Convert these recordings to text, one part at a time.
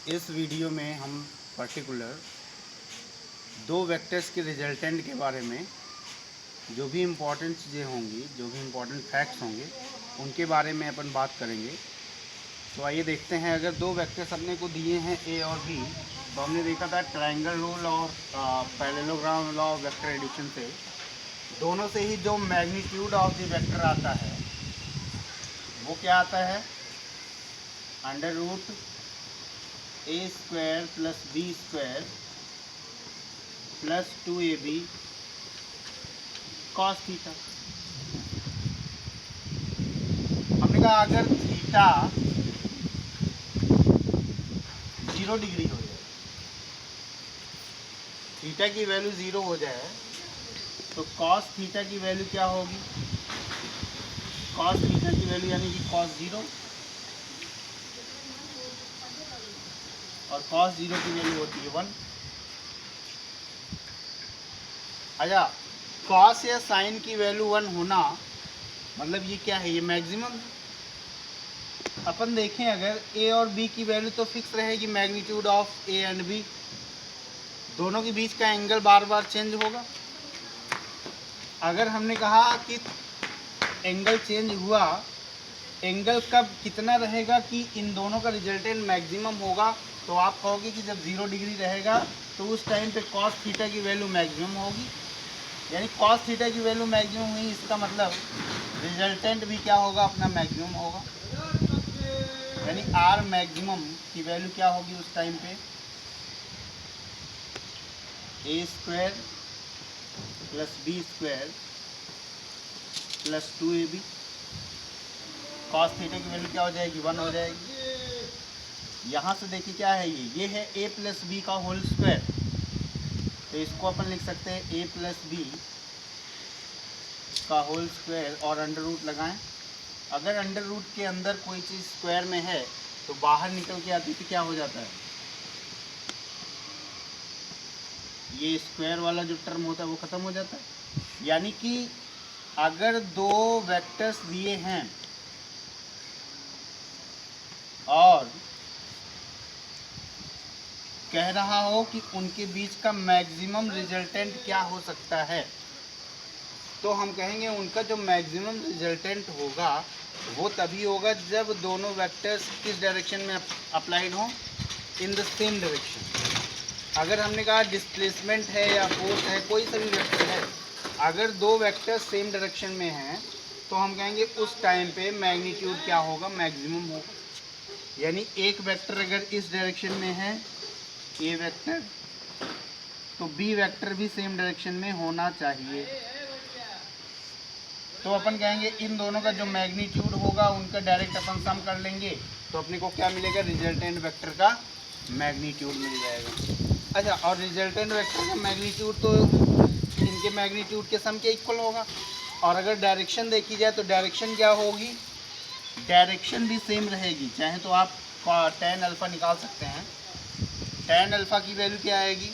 इस वीडियो में हम पर्टिकुलर दो वेक्टर्स के रिजल्टेंट के बारे में जो भी इम्पोर्टेंट चीज़ें होंगी, जो भी इम्पोर्टेंट फैक्ट्स होंगे, उनके बारे में अपन बात करेंगे। तो आइए देखते हैं, अगर दो वेक्टर्स अपने को दिए हैं ए और बी, तो हमने देखा था ट्रायंगल रूल और parallelogram law of vector addition से दोनों से ही जो मैग्नीट्यूड ऑफ द वेक्टर आता है वो क्या आता है, under root A square plus B square plus 2ab cos theta. हमने कहा अगर थीटा 0 डिग्री हो जाए, थीटा की वैल्यू 0 हो जाए, तो कॉस थीटा की वैल्यू क्या होगी, कॉस थीटा की वैल्यू यानी कि कॉस 0, और कॉस 0 की वैल्यू होती है 1। अच्छा, कॉस या साइन की वैल्यू 1 होना मतलब ये क्या है, ये मैक्सिमम है। अपन देखें अगर ए और बी की वैल्यू तो फिक्स रहेगी, magnitude of a and b, दोनों के बीच का एंगल बार बार चेंज होगा। अगर हमने कहा कि एंगल चेंज हुआ, एंगल कब कितना रहेगा कि इन दोनों का रिजल्टेंट मैक्सिमम होगा, तो आप कहोगे कि जब 0 डिग्री रहेगा तो उस टाइम पे कॉस थीटा की वैल्यू मैक्सिमम होगी, यानी कॉस थीटा की वैल्यू मैक्सिमम हुई, इसका मतलब रिजल्टेंट भी क्या होगा, अपना मैक्सिमम होगा। यानी आर मैक्सिमम की वैल्यू क्या होगी उस टाइम पे, A square plus B square plus 2ab। Cos theta की वैल्यू क्या हो जाएगी, 1 हो जाएगी। यहाँ से देखिए क्या है, ये है a प्लस बी का होल स्क्वायर, तो इसको अपन लिख सकते हैं a प्लस बी का होल स्क्वायर और अंडर रूट लगाएं। अगर अंडर रूट के अंदर कोई चीज़ स्क्वायर में है तो बाहर निकल के आती तो क्या हो जाता है, ये स्क्वायर वाला जो टर्म होता है वो ख़त्म हो जाता है। यानी कि अगर दो वेक्टर्स दिए हैं और कह रहा हो कि उनके बीच का मैक्सिमम रिजल्टेंट क्या हो सकता है, तो हम कहेंगे उनका जो मैक्सिमम रिजल्टेंट होगा वो तभी होगा जब दोनों वेक्टर्स किस डायरेक्शन में अप्लाइड हों, इन द सेम डायरेक्शन। अगर हमने कहा डिस्प्लेसमेंट है या फोर्स है, कोई सा भी वेक्टर है, अगर दो वेक्टर्स सेम डायरेक्शन में हैं तो हम कहेंगे उस टाइम पे मैग्नीट्यूड क्या होगा, मैक्सिमम होगा। यानी एक वेक्टर अगर इस डायरेक्शन में है, ए वेक्टर, तो बी वेक्टर भी सेम डायरेक्शन में होना चाहिए। तो अपन कहेंगे इन दोनों का जो मैग्नीट्यूड होगा उनका डायरेक्ट अपन सम कर लेंगे, तो अपने को क्या मिलेगा, रिजल्टेंट वेक्टर का मैग्नीट्यूड मिल जाएगा। अच्छा, और रिजल्टेंट वेक्टर का मैग्नीट्यूड तो इनके मैग्नीट्यूड के सम के इक्वल होगा। और अगर डायरेक्शन देखी जाए तो डायरेक्शन क्या होगी, डायरेक्शन भी सेम रहेगी। चाहे तो आप tan अल्फ़ा निकाल सकते हैं, tan अल्फ़ा की वैल्यू क्या आएगी,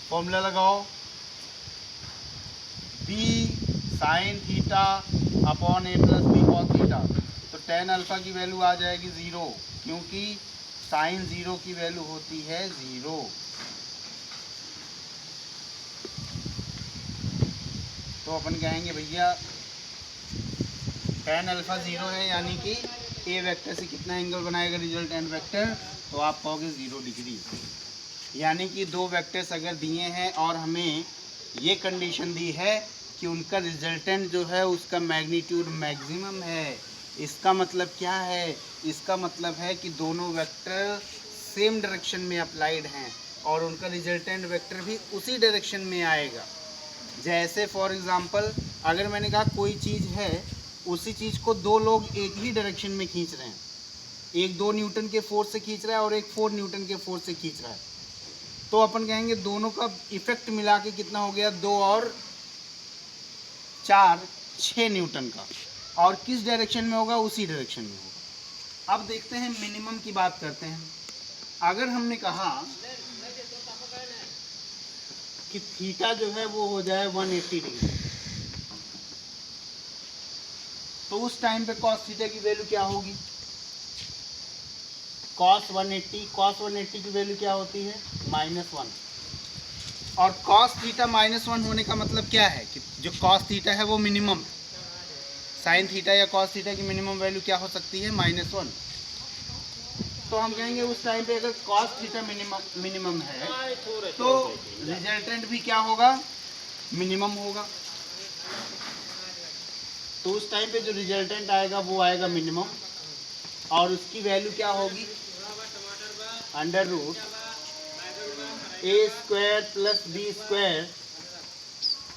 फॉर्मूला लगाओ, बी साइन थीटा अपॉन ए प्लस बी कॉस थीटा। तो tan अल्फ़ा की वैल्यू आ जाएगी 0, क्योंकि साइन 0 की वैल्यू होती है 0। तो अपन कहेंगे भैया tan अल्फ़ा 0 है, यानी कि ए वेक्टर से कितना एंगल बनाएगा रिजल्टेंट वेक्टर, तो आप कहोगे 0 डिग्री। यानी कि दो वेक्टर्स अगर दिए हैं और हमें ये कंडीशन दी है कि उनका रिजल्टेंट जो है उसका मैग्नीट्यूड मैक्सिमम है, इसका मतलब क्या है, इसका मतलब है कि दोनों वेक्टर सेम डायरेक्शन में अप्लाइड हैं और उनका रिजल्टेंट वेक्टर भी उसी डायरेक्शन में आएगा। जैसे फॉर एग्जांपल अगर मैंने कहा कोई चीज़ है, उसी चीज़ को दो लोग एक ही डायरेक्शन में खींच रहे हैं, एक 2 न्यूटन के फोर्स से खींच रहा है और एक 4 न्यूटन के फोर्स से खींच रहा है, तो अपन कहेंगे दोनों का इफेक्ट मिला के कितना हो गया, 2 और 4 6 न्यूटन का, और किस डायरेक्शन में होगा, उसी डायरेक्शन में होगा। अब देखते हैं मिनिमम की बात करते हैं। अगर हमने कहा कि थीटा जो है वो हो जाए 180 डिग्री, तो उस टाइम पे कॉस थीटा की वैल्यू क्या होगी, cos 180 की वैल्यू क्या होती है -1, और cos थीटा -1 होने का मतलब क्या है कि जो cos थीटा है वो मिनिमम, sin थीटा या cos थीटा की मिनिमम वैल्यू क्या हो सकती है -1। तो हम कहेंगे उस टाइम पे अगर cos थीटा मिनिमम है तो रिजल्टेंट भी क्या होगा, मिनिमम होगा। तो उस टाइम पे जो रिजल्टेंट आएगा वो आएगा मिनिमम, और उसकी वैल्यू क्या होगी, under root a² plus b²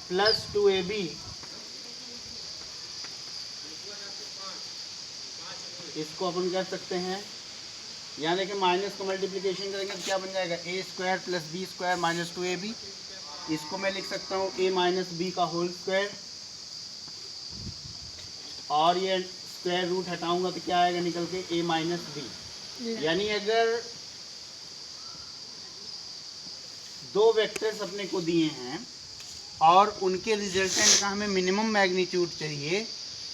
plus 2ab। इसको अपन कर सकते हैं, यहाँ देखिए माइनस को मल्टीप्लिकेशन करेंगे तो क्या बन जाएगा, a² plus b² minus 2ab। इसको मैं लिख सकता हूँ a माइनस बी का होल स्क्वायर, और ये स्क्वायर रूट हटाऊंगा तो क्या आएगा निकल के, a माइनस बी। यानी अगर दो वेक्टर्स अपने को दिए हैं और उनके रिजल्टेंट का हमें मिनिमम मैग्नीट्यूड चाहिए,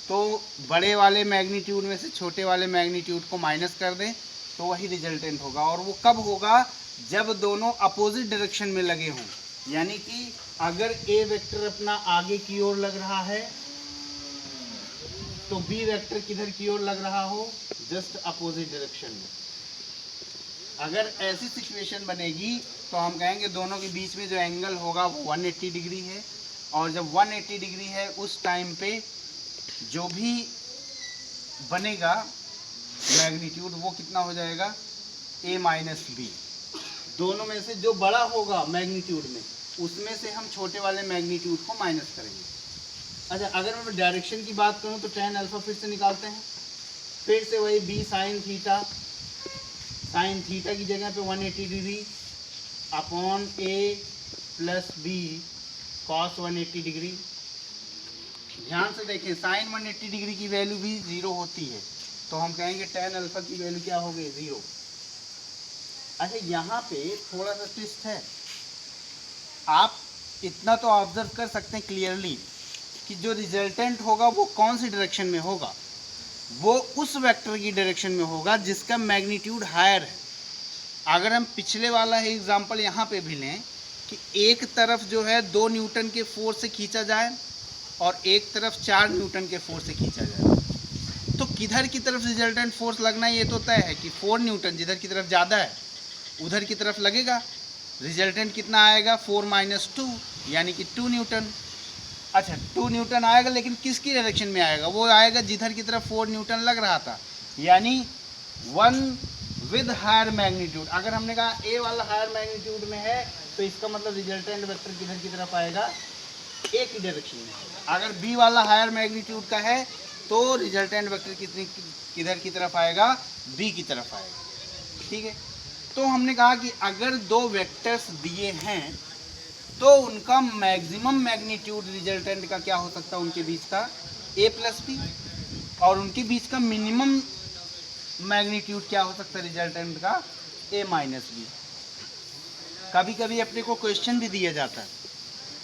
तो बड़े वाले मैग्नीट्यूड में से छोटे वाले मैग्नीट्यूड को माइनस कर दें तो वही रिजल्टेंट होगा। और वो कब होगा, जब दोनों अपोजिट डायरेक्शन में लगे हों। यानी कि अगर ए वेक्टर अपना आगे की ओर लग रहा है तो बी वेक्टर किधर की ओर लग रहा हो, जस्ट अपोजिट डायरेक्शन में। अगर ऐसी सिचुएशन बनेगी तो हम कहेंगे दोनों के बीच में जो एंगल होगा वो 180 डिग्री है, और जब 180 डिग्री है उस टाइम पे जो भी बनेगा मैग्नीट्यूड वो कितना हो जाएगा, a माइनस बी। दोनों में से जो बड़ा होगा मैग्नीट्यूड में उसमें से हम छोटे वाले मैग्नीट्यूड को माइनस करेंगे। अच्छा, अगर मैं डायरेक्शन की बात करूं तो tan अल्फा फिर से निकालते हैं, फिर से वही b साइन थीटा की जगह पे 180 degree upon a plus b cos 180 degree. ध्यान से देखें, साइन 180 डिग्री की वैल्यू भी 0 होती है, तो हम कहेंगे tan अल्फा की वैल्यू क्या हो गई, 0। अच्छा, यहाँ पे थोड़ा सा ट्विस्ट है, आप इतना तो ऑब्जर्व कर सकते हैं क्लियरली कि जो रिजल्टेंट होगा वो कौन सी डायरेक्शन में होगा, वो उस वेक्टर की डायरेक्शन में होगा जिसका मैग्नीट्यूड हायर है। अगर हम पिछले वाला ही एग्जांपल यहाँ पे भी लें कि एक तरफ जो है 2 न्यूटन के फोर्स से खींचा जाए और एक तरफ 4 न्यूटन के फोर्स से खींचा जाए, तो किधर की तरफ रिजल्टेंट फोर्स लगना ये तो तय है कि 4 न्यूटन जिधर की तरफ ज़्यादा है उधर की तरफ लगेगा। रिजल्टेंट कितना आएगा, 4 माइनस 2 यानी कि 2 न्यूटन। अच्छा, 2 न्यूटन आएगा, लेकिन किसकी डायरेक्शन में आएगा, वो आएगा जिधर की तरफ 4 न्यूटन लग रहा था, यानी 1 विद हायर मैग्नीट्यूड। अगर हमने कहा ए वाला हायर मैग्नीट्यूड में है तो इसका मतलब रिजल्टेंट वेक्टर किधर की तरफ आएगा, ए की डायरेक्शन में। अगर बी वाला हायर मैग्नीट्यूड का है तो रिजल्टेंट वेक्टर किधर की तरफ आएगा, बी की तरफ आएगा। ठीक है, तो हमने कहा कि अगर दो वेक्टर्स दिए हैं तो उनका मैक्सिमम मैग्नीट्यूड रिजल्टेंट का क्या हो सकता है, उनके बीच का a प्लस बी, और उनके बीच का मिनिमम मैग्नीट्यूड क्या हो सकता है रिजल्टेंट का, a माइनस बी। कभी कभी अपने को क्वेश्चन भी दिया जाता है,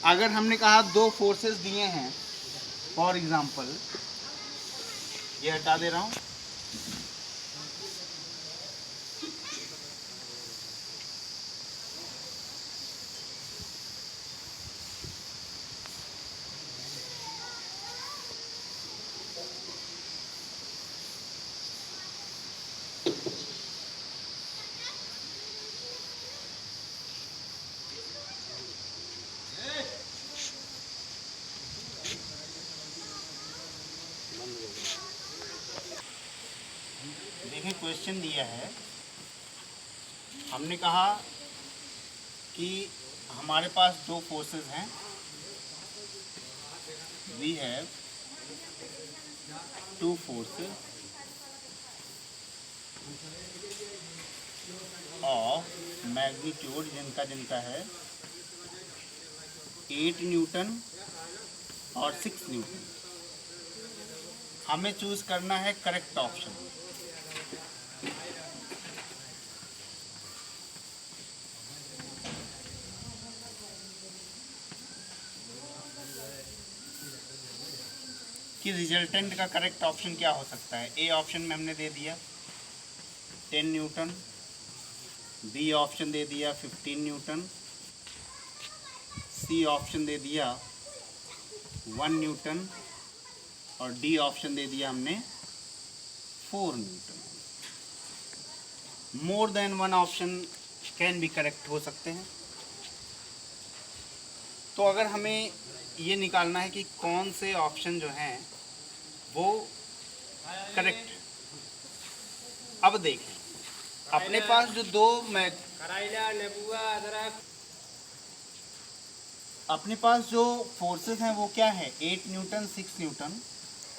अगर हमने कहा दो फोर्सेस दिए हैं, फॉर एग्जांपल ये हटा दे रहा हूँ, देखिए क्वेश्चन दिया है, हमने कहा कि हमारे पास दो फोर्सेस हैं, we have two forces of magnitude जिनका है 8 न्यूटन और 6 न्यूटन। हमें चूज करना है करेक्ट ऑप्शन। कि रिजल्टेंट का करेक्ट ऑप्शन क्या हो सकता है। ए ऑप्शन में हमने दे दिया 10 न्यूटन, बी ऑप्शन दे दिया 15 न्यूटन, सी ऑप्शन दे दिया 1 न्यूटन और डी ऑप्शन दे दिया हमने 4 Newton. More than one option can be correct हो सकते हैं। तो अगर हमें ये निकालना है कि कौन से ऑप्शन जो हैं वो करेक्ट, अब देखें अपने पास जो अपने पास जो फोर्सेस हैं वो क्या है, 8 न्यूटन 6 न्यूटन।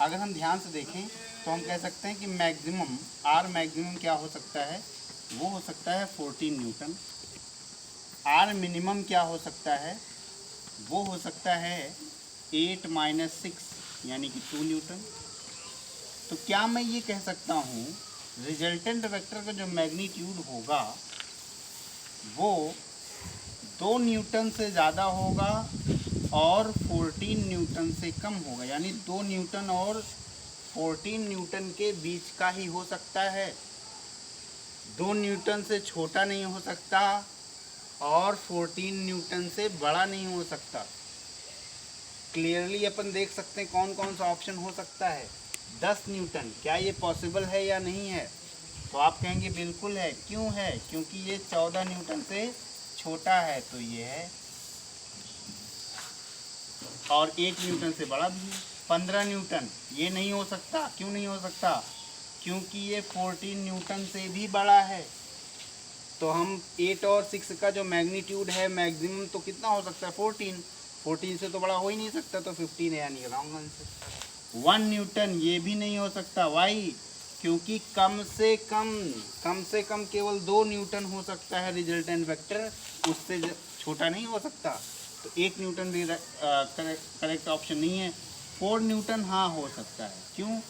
अगर हम ध्यान से देखें तो हम कह सकते हैं कि मैक्सिमम आर मैक्सिमम क्या हो सकता है, वो हो सकता है 14 न्यूटन। आर मिनिमम क्या हो सकता है, वो हो सकता है 8 माइनस 6 यानी कि 2 न्यूटन। तो क्या मैं ये कह सकता हूँ रिजल्टेंट वेक्टर का जो मैग्नीट्यूड होगा वो 2 न्यूटन से ज़्यादा होगा और 14 न्यूटन से कम होगा, यानी 2 न्यूटन और 14 न्यूटन के बीच का ही हो सकता है। 2 न्यूटन से छोटा नहीं हो सकता और 14 न्यूटन से बड़ा नहीं हो सकता। क्लियरली अपन देख सकते हैं कौन कौन सा ऑप्शन हो सकता है। 10 न्यूटन, क्या ये पॉसिबल है या नहीं है? तो आप कहेंगे बिल्कुल है। क्यों है? क्योंकि ये 14 न्यूटन से छोटा है तो ये है, और 8 न्यूटन से बड़ा भी है। 15 न्यूटन ये नहीं हो सकता। क्यों नहीं हो सकता? क्योंकि ये 14 न्यूटन से भी बड़ा है। तो हम 8 और 6 का जो मैग्नीट्यूड है मैक्सिमम तो कितना हो सकता है, 14 से तो बड़ा हो ही नहीं सकता, तो 15 है यानी रॉन्ग आंसर। 1 न्यूटन ये भी नहीं हो सकता। वाई? क्योंकि कम से कम केवल 2 न्यूटन हो सकता है रिजल्टेंट वेक्टर, उससे छोटा नहीं हो सकता। तो 1 न्यूटन भी करेक्ट ऑप्शन नहीं है। 4 न्यूटन हाँ हो सकता है। क्यों?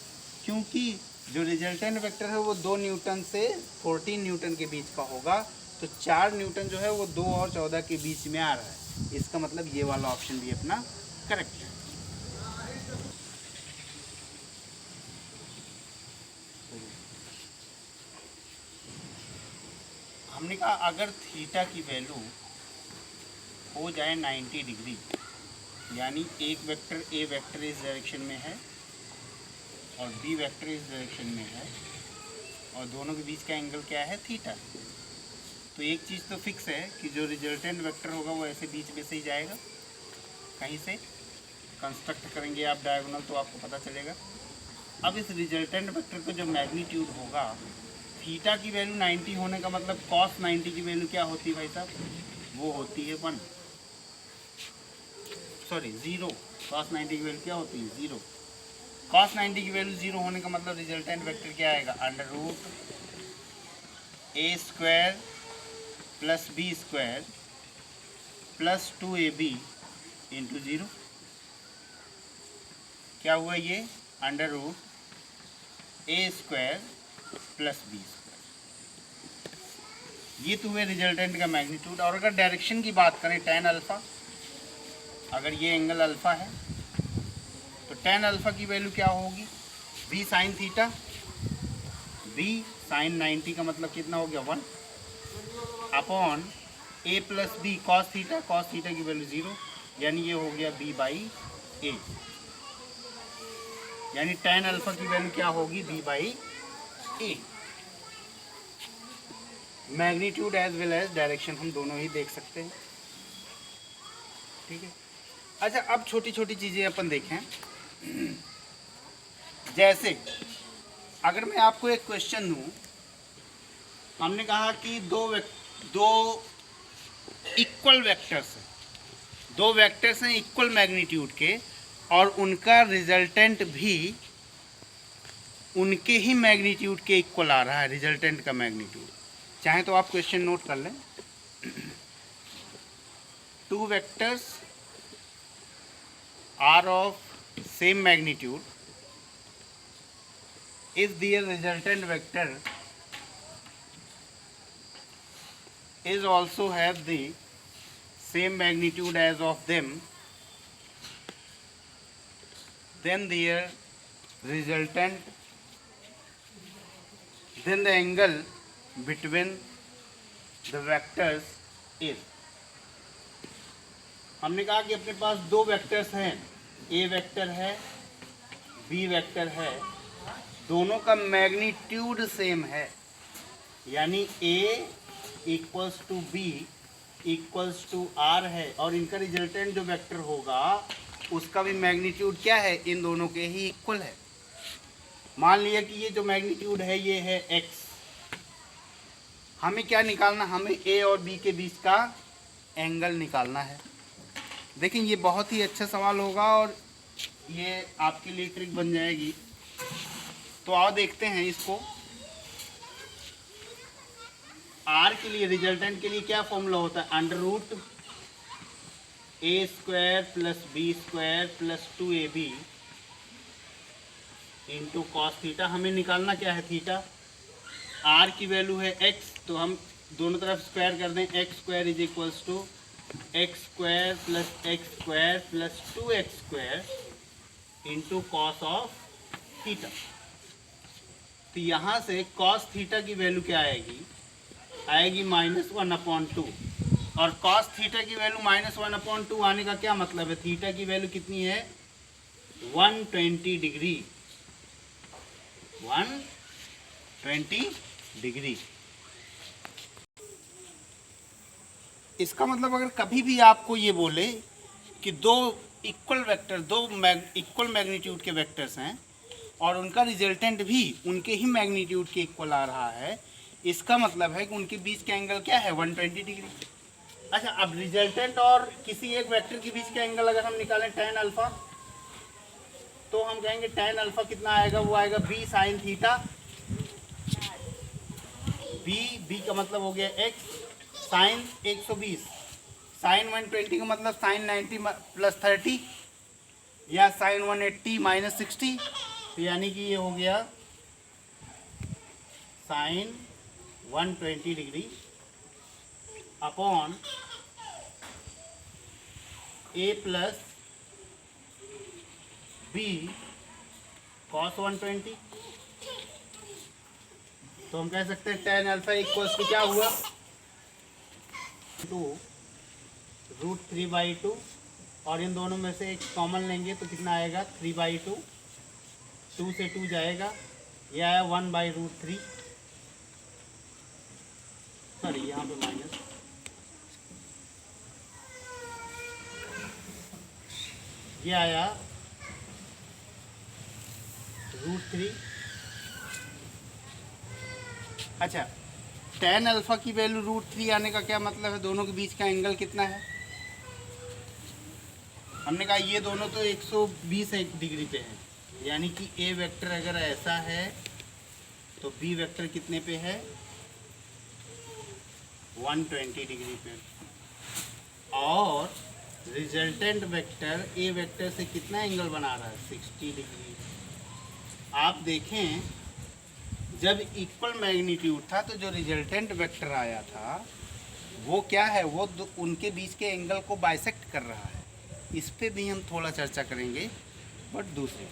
क्योंकि जो रिजल्टेंट वेक्टर है वो 2 न्यूटन से 14 न्यूटन के बीच का होगा, तो 4 न्यूटन जो है वो 2 और 14 के बीच में आ रहा है। इसका मतलब ये वाला ऑप्शन भी अपना करेक्ट है। हमने कहा अगर थीटा की वैल्यू हो जाए 90 डिग्री, यानी एक वेक्टर ए वेक्टर इस डायरेक्शन में है और बी वेक्टर इस डायरेक्शन में है और दोनों के बीच का एंगल क्या है, थीटा। तो एक चीज़ तो फिक्स है कि जो रिजल्टेंट वेक्टर होगा वो ऐसे बीच में से ही जाएगा, कहीं से कंस्ट्रक्ट करेंगे आप डायगोनल तो आपको पता चलेगा। अब इस रिजल्टेंट वेक्टर का जो मैग्नीट्यूड होगा, थीटा की वैल्यू 90 होने का मतलब कॉस 90 की वैल्यू क्या होती है भाई साहब, वो होती है 1, सॉरी 0। कॉस 90 की वैल्यू क्या होती है, 0। कॉस 90 की वैल्यू 0 होने का मतलब रिजल्टेंट वेक्टर क्या आएगा, under root A square plus B square plus 2ab into 0। क्या हुआ ये, under root A square plus B square. ये तो हुए रिजल्टेंट का मैग्नीट्यूड। और अगर डायरेक्शन की बात करें tan अल्फ़ा, अगर ये एंगल अल्फ़ा है तो tan अल्फ़ा की वैल्यू क्या होगी, b sine theta, b sine 90 का मतलब कितना हो गया 1 upon a plus b cos theta की वैल्यू 0, यानी ये हो गया b बाई ए। यानी tan अल्फ़ा की वैल्यू क्या होगी, b by a. Magnitude as well as direction हम दोनों ही देख सकते हैं। ठीक है। अच्छा, अब छोटी छोटी चीज़ें अपन देखें। जैसे अगर मैं आपको एक क्वेश्चन दूं, हमने कहा कि दो इक्वल वेक्टर्स हैं, 2 वेक्टर्स हैं इक्वल मैग्नीट्यूड के और उनका रिजल्टेंट भी उनके ही मैग्नीट्यूड के इक्वल आ रहा है, रिजल्टेंट का मैग्नीट्यूड। चाहे तो आप क्वेश्चन नोट कर लें। 2 vectors are of same magnitude if their resultant vector is also have the same magnitude as of them, then the angle between the vectors is, हमने कहा कि अपने पास दो वेक्टर्स हैं, ए वेक्टर है, बी वेक्टर है, दोनों का मैग्नीट्यूड सेम है, यानी A equals to B equals to R है, और इनका रिजल्टेंट जो वेक्टर होगा उसका भी मैग्नीट्यूड क्या है, इन दोनों के ही इक्वल है। मान लिया कि ये जो मैग्नीट्यूड है ये है x, हमें क्या निकालना, हमें a और b के बीच का एंगल निकालना है। देखें ये बहुत ही अच्छा सवाल होगा और ये आपके लिए ट्रिक बन जाएगी। तो आओ देखते हैं इसको। r के लिए, रिजल्टेंट के लिए क्या फॉर्मूला होता है, under root A square plus B square plus 2ab into cos theta. हमें निकालना क्या है, थीटा। r की वैल्यू है x, तो हम दोनों तरफ स्क्वायर कर दें, X square is equals to X square plus 2x square into cos of theta. तो यहाँ से कॉस थीटा की वैल्यू क्या आएगी, आएगी -1/2, और कॉस थीटा की वैल्यू -1/2 आने का क्या मतलब है, थीटा की वैल्यू कितनी है, 120 डिग्री, 120 डिग्री। इसका मतलब अगर कभी भी आपको ये बोले कि दो इक्वल वेक्टर, इक्वल मैग्नीट्यूड के वेक्टर्स हैं और उनका रिजल्टेंट भी उनके ही मैग्नीट्यूड के इक्वल आ रहा है, इसका मतलब है कि उनके बीच का एंगल क्या है, 120 डिग्री। अच्छा, अब रिजल्टेंट और किसी एक वेक्टर के बीच का एंगल अगर हम निकालें tan अल्फा, तो हम कहेंगे tan अल्फा कितना आएगा, वो आएगा b साइन थीटा, b का मतलब हो गया x, साइन 120, साइन 120 का मतलब साइन 90 प्लस 30, या साइन 180 माइनस 60, तो यानी कि ये हो गया sine 120 degree upon a plus b cos 120। तो हम कह सकते हैं tan अल्फा इक्वल्स टू क्या हुआ, √3/2, और इन दोनों में से एक कॉमन लेंगे तो कितना आएगा, 3/2, 2 से 2 जाएगा, यह आया 1/√3, सॉरी यहाँ पे माइनस, ये आया √3। अच्छा, tan अल्फा की वैल्यू √3 आने का क्या मतलब है, दोनों के बीच का एंगल कितना है, हमने कहा ये दोनों तो 120 डिग्री पे है, यानी कि a वेक्टर अगर ऐसा है तो b वेक्टर कितने पे है, 120 डिग्री पे, और रिजल्टेंट वेक्टर a वेक्टर से कितना एंगल बना रहा है, 60 डिग्री। आप देखें जब इक्वल मैग्नीट्यूड था तो जो रिजल्टेंट वेक्टर आया था वो क्या है, वो उनके बीच के एंगल को बाइसेक्ट कर रहा है। इस पे भी हम थोड़ा चर्चा करेंगे बट दूसरे